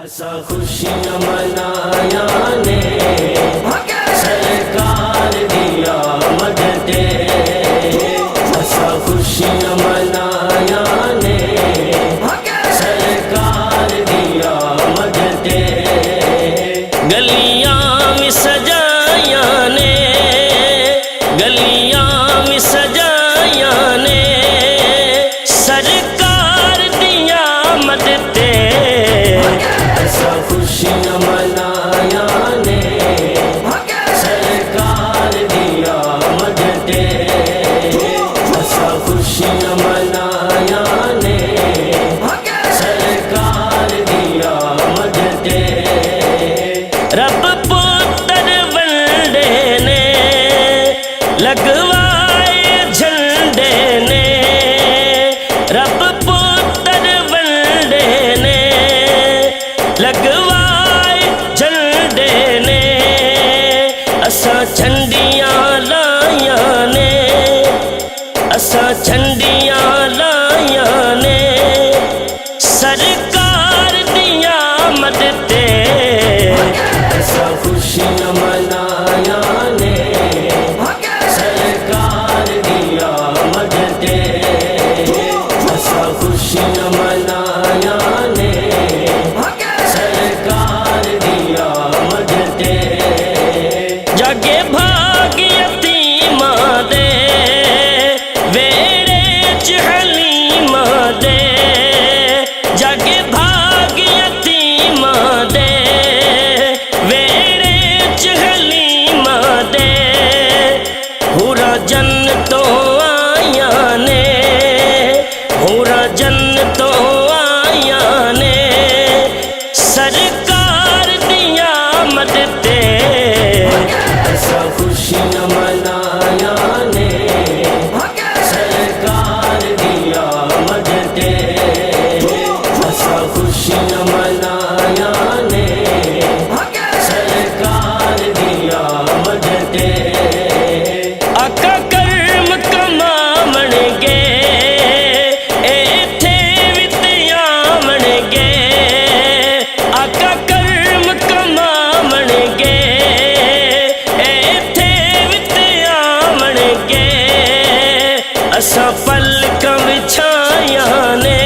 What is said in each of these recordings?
ऐसा खुशियाँ मनाया ने सरकार दिया मददे। ऐसा खुशियाँ मनाया ने सरकार दिया मददे। गलियाँ में सजाया ने, गलियाँ में सजाया ने सरकार दिया मददे। ऐसा खुशियाँ मनाया ने सरकार दिया मददे। ऐसा खुशियाँ मनाया ने सरकार दिया मददे। रब पुत्र वंडे ने लगवाए झंडे ने, रब पुत्र वंडे ने लगवाए झंडे ने। असा झंडियाँ लाया ने, असा झंडियाँ लाया ने सरकार दिया मददे। ऐसा खुशियाँ मनाया ने सरकार दिया मददे। ऐसा खुशियाँ मनाया ने सरकार दिया मददे। जागे भाग यतीमा दे वेड़े च हलीमा दे। जागे भाग यतीमा दे वेड़े च हलीमा दे। हुरा जन्नतों आया ने, हुरा जन्नतों आया ने सरकार दिया मददे। ऐसा खुशियाँ मनाया ने सरकार दिया मददे। ऐसा खुशियाँ मनाया ने सरकार दिया मददे। आका कर्म कमावण गे एथे विद्यावण गे। आका कर्म कमावण गे एथे विद्यावण गे। असा पलकां विछाया ने,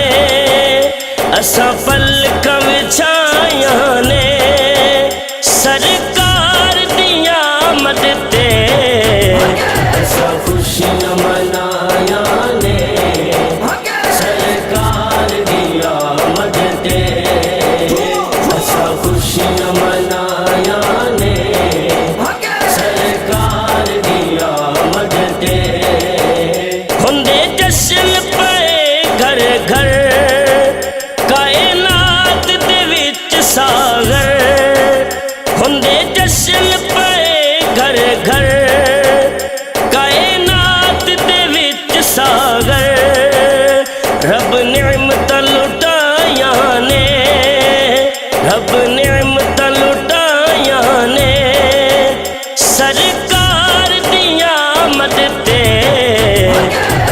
असा पलकां विछाया ने सरकार दिया मददे। ऐसा खुशियाँ मनाया ने सरकार दिया मददे। ऐसा खुशियाँ मनाया ने सरकार दिया मददे। हुंदे जश्न पे घर घर कायनात दे विच सागर। हुंदे जश्न पे घर घर कायनात दे विच सागर। रब निअमत लुटाया ने, रब निअमत लुटाया ने सरकार दिया मददे।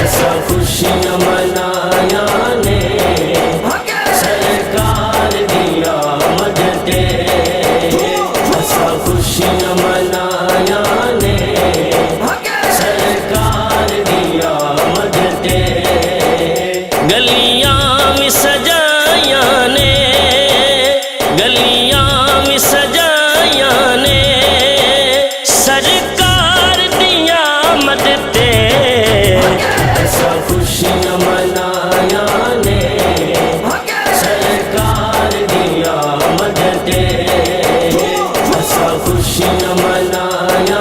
ऐसा खुशियाँ मनाया ने सरकार दिया मददे। ऐसा खुशियाँ मनाया ने सरकार दिया मददे। गलियाँ में सजाया ने, गलियाँ में सजाया ने सरकार दिया मददे। ऐसा खुशियाँ मनाया ने सरकार दिया मददे। ऐसा खुशियाँ मनाया